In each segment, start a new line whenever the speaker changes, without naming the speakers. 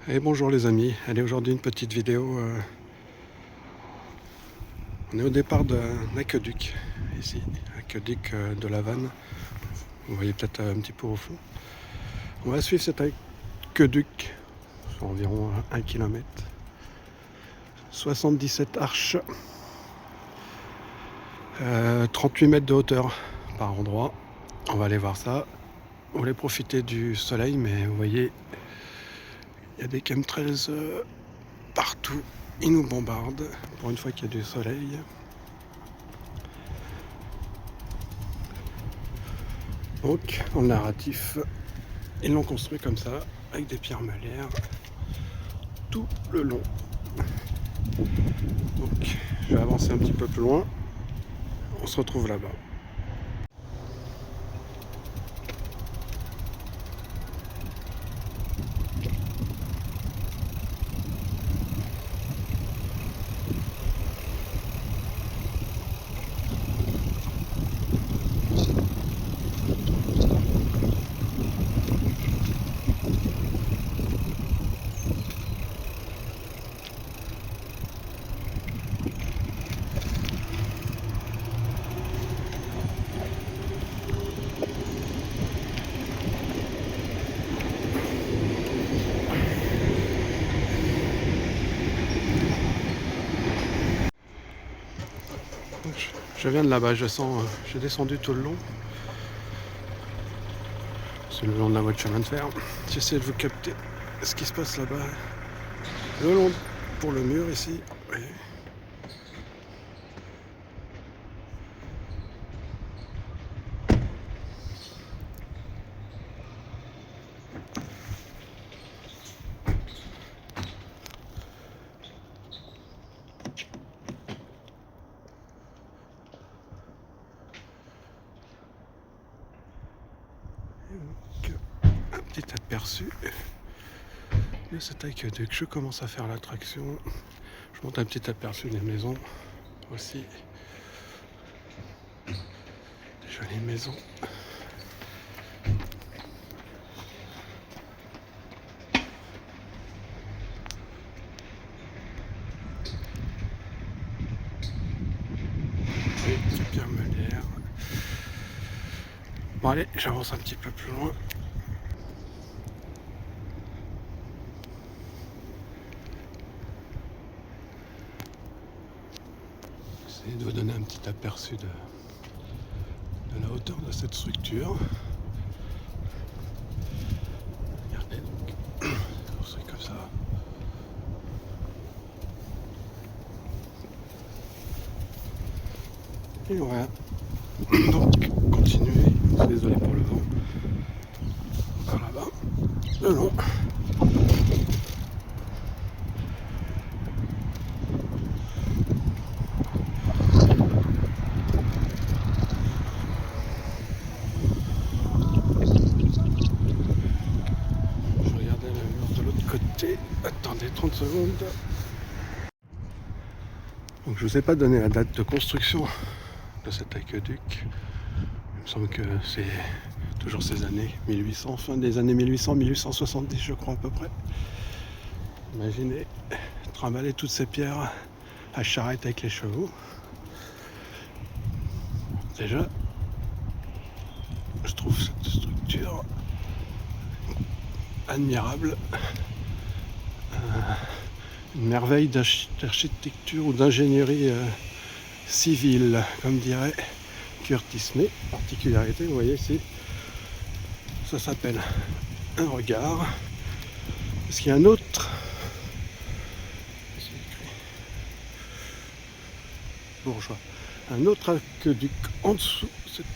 Et bonjour les amis, allez, aujourd'hui une petite vidéo. On est au départ d'un aqueduc, ici, aqueduc de la Vanne. Vous voyez peut-être un petit peu au fond. On va suivre cet aqueduc sur environ 1 km. 77 arches, 38 mètres de hauteur par endroit. On va aller voir ça. On voulait profiter du soleil, mais vous voyez, il y a des chemtrails partout. Ils nous bombardent pour une fois qu'il y a du soleil. Donc, en narratif, ils l'ont construit comme ça, avec des pierres meulières, tout le long. Donc, je vais avancer un petit peu plus loin. On se retrouve là-bas. Je viens de là-bas, je sens, j'ai descendu tout le long. C'est le long de la voie de chemin de fer. J'essaie de vous capter ce qui se passe là-bas. Le long pour le mur ici. Oui. Donc, un petit aperçu de cet aqueduc. Je commence à faire l'attraction. Je monte un petit aperçu des maisons aussi. Des jolies maisons. Et des pierres meulières. Bon allez, j'avance un petit peu plus loin. J'essaie de vous donner un petit aperçu de la hauteur de cette structure. Regardez donc, c'est construit comme ça. Et on va donc continuer. Désolé pour le vent. Encore là-bas, le long. Je regardais le mur de l'autre côté. Attendez 30 secondes. Donc je ne vous ai pas donné la date de construction de cet aqueduc. Il me semble que c'est toujours ces années 1800, fin des années 1800, 1870 je crois à peu près. Imaginez trimballer toutes ces pierres à charrette avec les chevaux. Déjà, je trouve cette structure admirable. Une merveille d'architecture ou d'ingénierie civile, comme dirait Curtis. Mais particularité, vous voyez ici, ça s'appelle un regard. Parce qu'il y a un autre bourgeois, un autre aqueduc en dessous de cet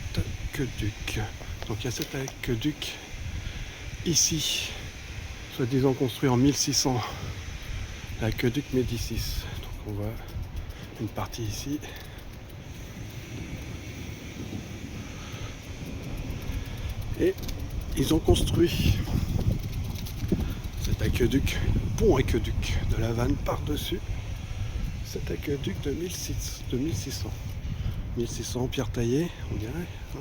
aqueduc. Donc il y a cet aqueduc ici, soi-disant construit en 1600, l'aqueduc Médicis. Donc on voit une partie ici. Et ils ont construit cet aqueduc, pont aqueduc de la Vanne par-dessus cet aqueduc de 1600. 1600 pierre taillée, on dirait. Hein.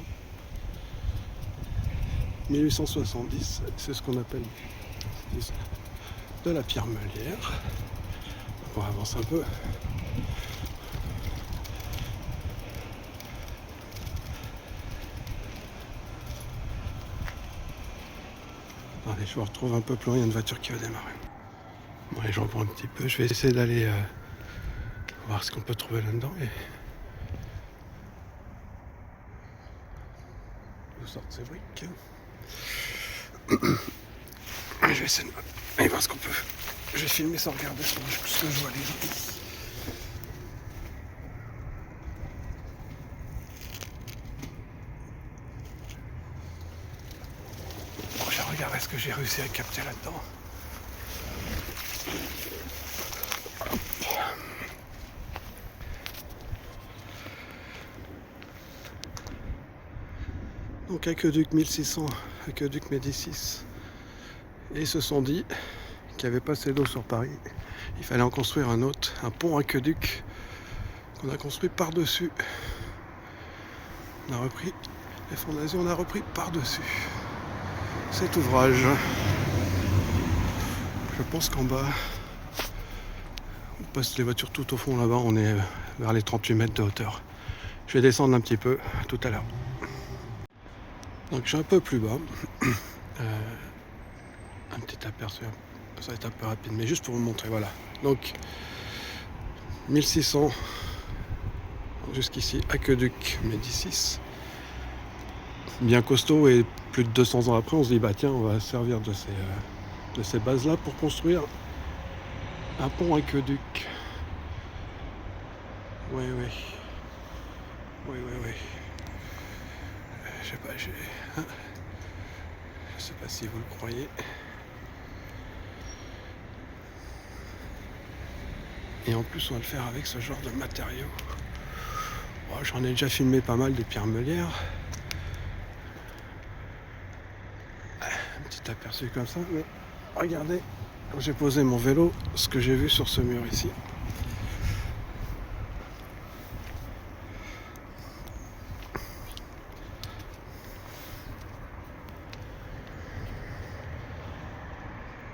1870, c'est ce qu'on appelle de la pierre meulière. On avance un peu. Allez, je me retrouve un peu plus loin, il y a une voiture qui va démarrer. Bon, allez, je reprends un petit peu, je vais essayer d'aller voir ce qu'on peut trouver là-dedans. Et... Où sortent ces briques. Je vais essayer d'aller voir ce qu'on peut. Je vais filmer sans regarder ce que je vois les gens. Bon, je regarde ce que j'ai réussi à capter là-dedans. Donc aqueduc 1600, aqueduc Médicis. Et ils se sont dit qu'il n'y avait pas assez d'eau sur Paris. Il fallait en construire un autre, un pont aqueduc qu'on a construit par-dessus. On a repris les fondations, on a repris par-dessus cet ouvrage. Je pense qu'en bas, on passe les voitures tout au fond là-bas, on est vers les 38 mètres de hauteur. Je vais descendre un petit peu tout à l'heure. Donc je suis un peu plus bas. Un petit aperçu, ça va être un peu rapide, mais juste pour vous montrer, voilà. Donc 1600 jusqu'ici, aqueduc Médicis. Bien costaud, et plus de 200 ans après, on se dit bah tiens, on va servir de ces bases-là pour construire un pont aqueduc. Oui. Je sais pas, je sais pas si vous le croyez. Et en plus, on va le faire avec ce genre de matériaux. Bon, j'en ai déjà filmé pas mal des pierres meulières. Un petit aperçu comme ça, mais regardez, quand j'ai posé mon vélo, ce que j'ai vu sur ce mur ici.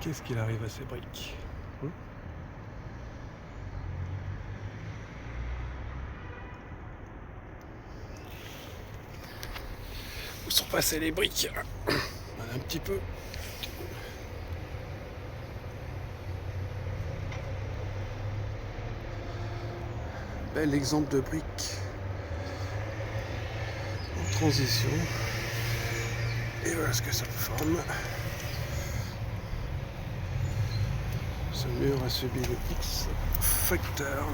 Qu'est-ce qu'il arrive à ces briques ? Où sont passées les briques ? Un petit peu. Bel exemple de briques en transition. Et voilà ce que ça forme. Ce mur a subi le X facteur.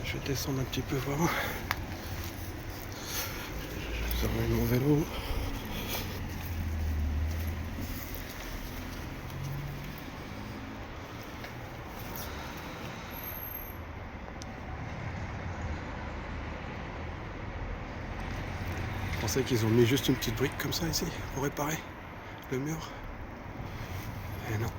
Je vais descendre un petit peu voir. Je remets mon vélo. Je pensais qu'ils ont mis juste une petite brique comme ça ici pour réparer le mur. Et non.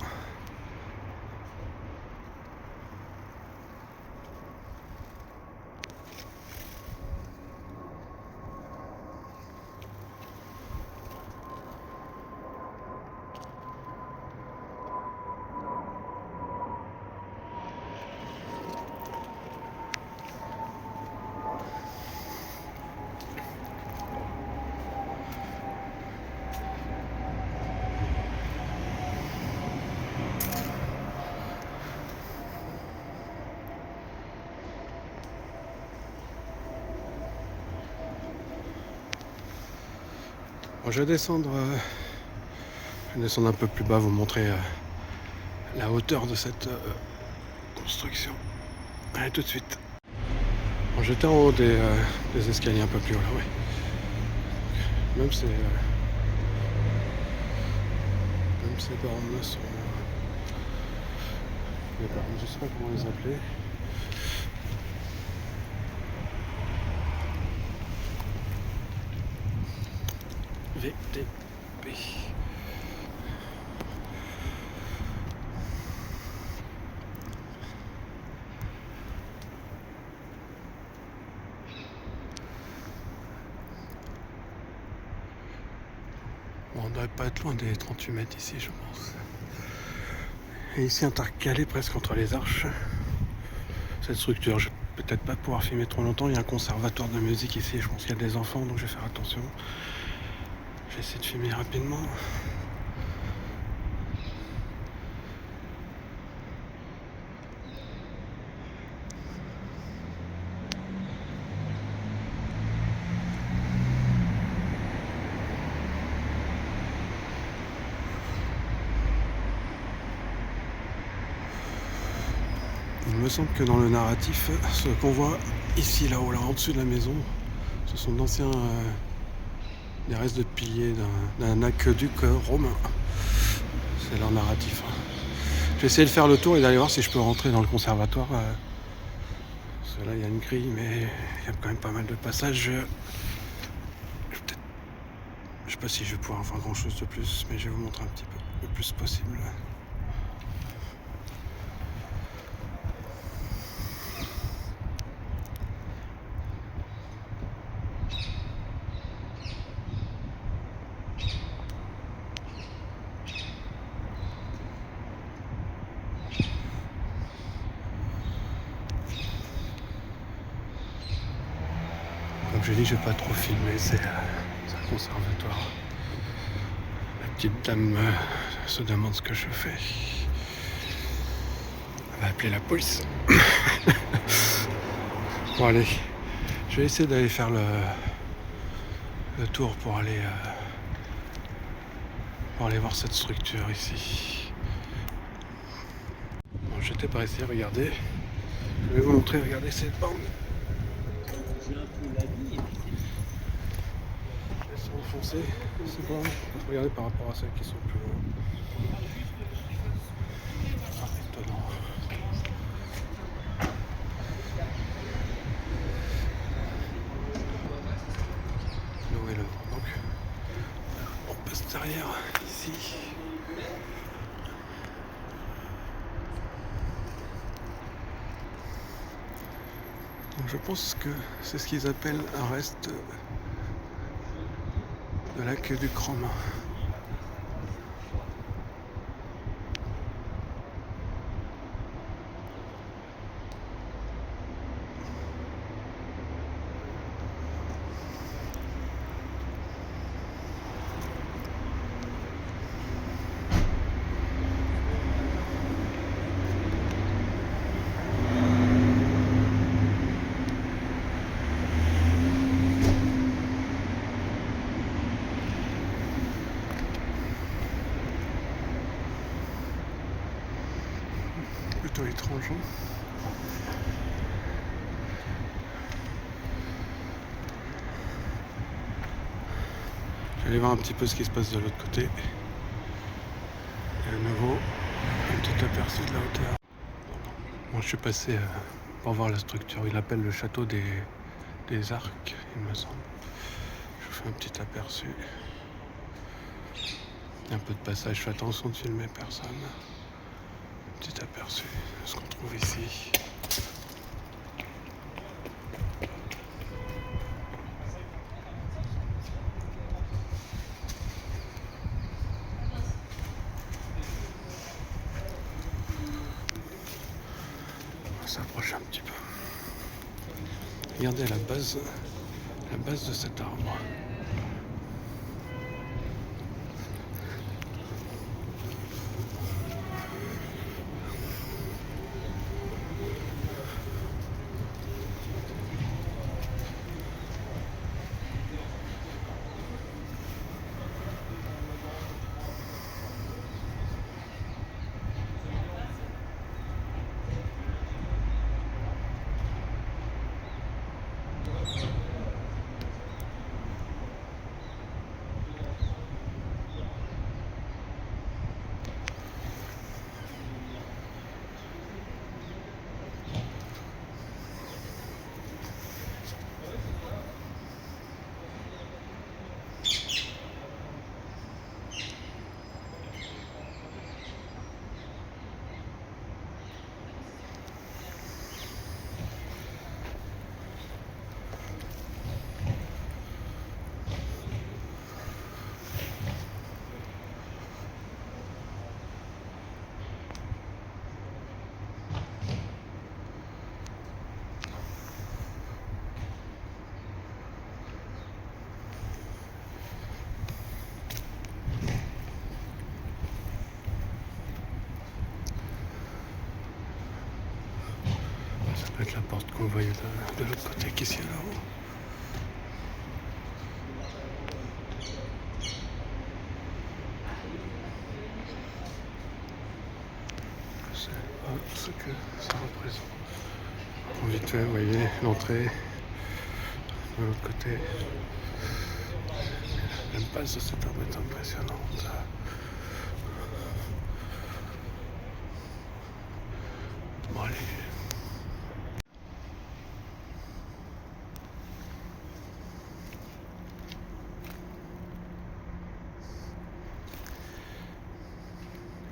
Bon, je vais descendre un peu plus bas, vous montrer la hauteur de cette construction. Allez, tout de suite. Bon, j'étais en haut des escaliers un peu plus haut là, oui. Même ces bornes sont... les bornes, je sais pas comment les appeler. VTP. Bon, on ne devrait pas être loin des 38 mètres ici, je pense. Et ici, intercalé presque entre les arches, cette structure, je vais peut-être pas pouvoir filmer trop longtemps. Il y a un conservatoire de musique ici, je pense qu'il y a des enfants, donc je vais faire attention. Je vais essayer de filmer rapidement. Il me semble que dans le narratif, ce qu'on voit ici, là-haut, là, en dessus de la maison, ce sont d'anciens des restes de piliers d'un aqueduc romain. C'est leur narratif. Je vais essayer de faire le tour et d'aller voir si je peux rentrer dans le conservatoire. Parce que là, il y a une grille, mais il y a quand même pas mal de passages. Je sais pas si je vais pouvoir faire grand chose de plus, mais je vais vous montrer un petit peu le plus possible. Comme je dis, je vais pas trop filmer, c'est un conservatoire. La petite dame se demande ce que je fais. Elle va appeler la police. Bon allez, je vais essayer d'aller faire le tour pour aller voir cette structure ici. Bon, j'étais par ici, regardez. Je vais vous montrer, regardez cette bande. Elles sont enfoncées, ces bandes. Regardez par rapport à celles qui sont plus loin. Étonnant. L'eau et le vent. Donc, on passe derrière, ici. Donc, je pense que c'est ce qu'ils appellent un reste de l'aqueduc romain. Plutôt étrange. Je vais aller voir un petit peu ce qui se passe de l'autre côté. Et à nouveau, un petit aperçu de la hauteur. Bon, je suis passé pour voir la structure. Il appelle le château des Arcs, il me semble. Je vous fais un petit aperçu. Il y a un peu de passage, fais attention de filmer personne. Petit aperçu de ce qu'on trouve ici. On va s'approcher un petit peu. Regardez la base de cet arbre. On voit de l'autre côté qu'ici là-haut. Je sais pas ce que ça représente. Vite fait, vous voyez l'entrée de l'autre côté. Même pas ça, c'est impressionnant. Bon allez.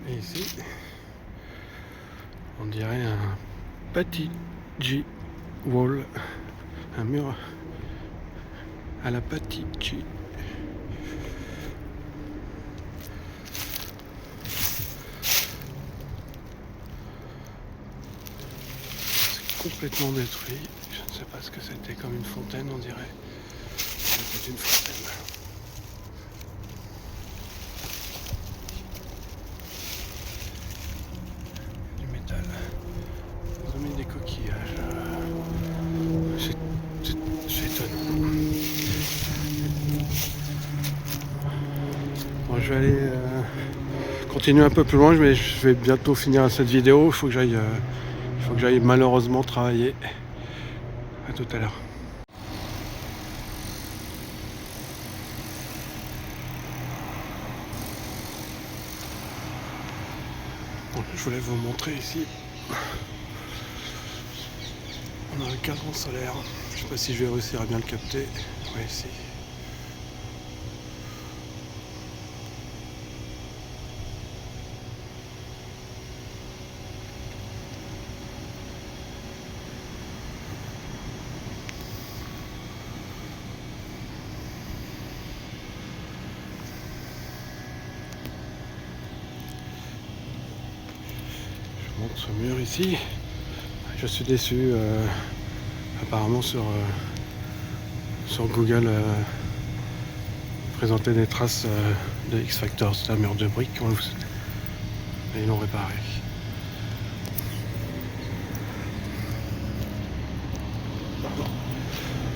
Et ici, on dirait un petit G-wall, un mur à la petit G. C'est complètement détruit. Je ne sais pas ce que c'était, comme une fontaine, on dirait. C'était une fontaine. Ils ont mis des coquillages. C'est étonnant. Bon, je vais aller continuer un peu plus loin. Je vais bientôt finir cette vidéo. Il faut que j'aille malheureusement travailler. À tout à l'heure. Bon, je voulais vous montrer ici. On a un cadran solaire. Je sais pas si je vais réussir à bien le capter. Oui, ici. Je monte ce mur ici. Je suis déçu. Apparemment sur Google présenter des traces de X Factor, c'est un mur de briques, et ils l'ont réparé.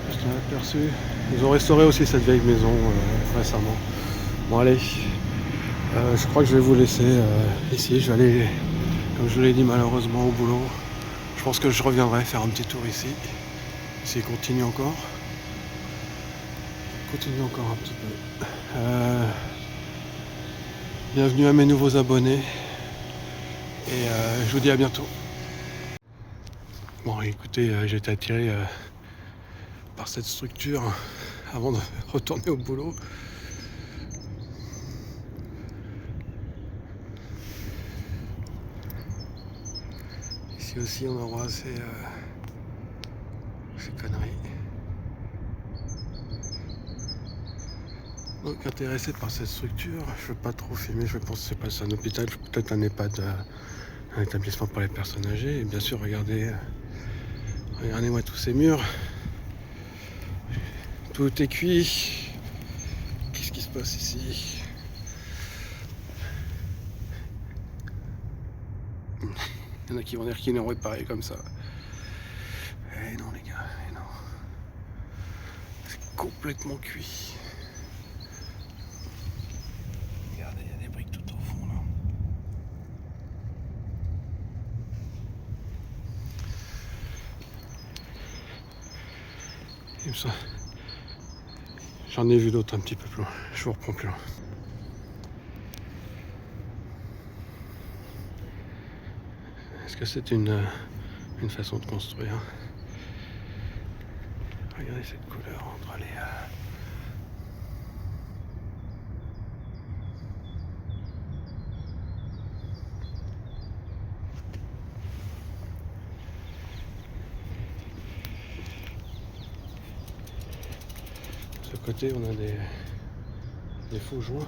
Juste un aperçu. Ils ont restauré aussi cette vieille maison récemment. Bon allez, je crois que je vais vous laisser ici. Je vais aller, comme je l'ai dit malheureusement, au boulot. Je pense que je reviendrai faire un petit tour ici. S'il continue encore. Continue encore un petit peu. Bienvenue à mes nouveaux abonnés. Et je vous dis à bientôt. Bon écoutez, j'ai été attiré par cette structure avant de retourner au boulot. Ici aussi on aura ces conneries. Donc intéressé par cette structure, je ne veux pas trop filmer, je pense que c'est pas un hôpital, peut-être un EHPAD, un établissement pour les personnes âgées. Et bien sûr, regardez-moi tous ces murs. Tout est cuit. Qu'est-ce qui se passe ici? Il y en a qui vont dire qu'ils l'ont réparé comme ça. Eh non les gars, eh non. C'est complètement cuit. Regardez, il y a des briques tout au fond là. Et ça, j'en ai vu d'autres un petit peu plus loin. Je vous reprends plus loin. Est-ce que c'est une façon de construire? Regardez cette couleur entre les... De ce côté, on a des faux joints. Ouais,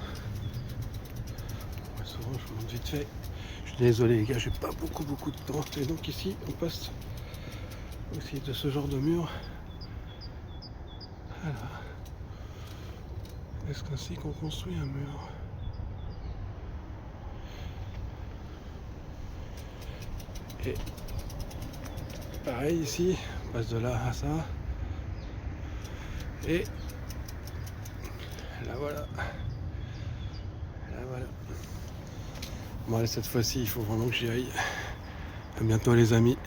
souvent, je vous montre vite fait. Je suis désolé les gars, j'ai pas beaucoup de temps. Et donc ici, on passe aussi de ce genre de mur. Voilà. Est-ce qu'ainsi qu'on construit un mur? Et pareil ici, passe de là à ça. Et là voilà. Là voilà. Bon allez, cette fois-ci il faut vraiment que j'y aille. À bientôt les amis.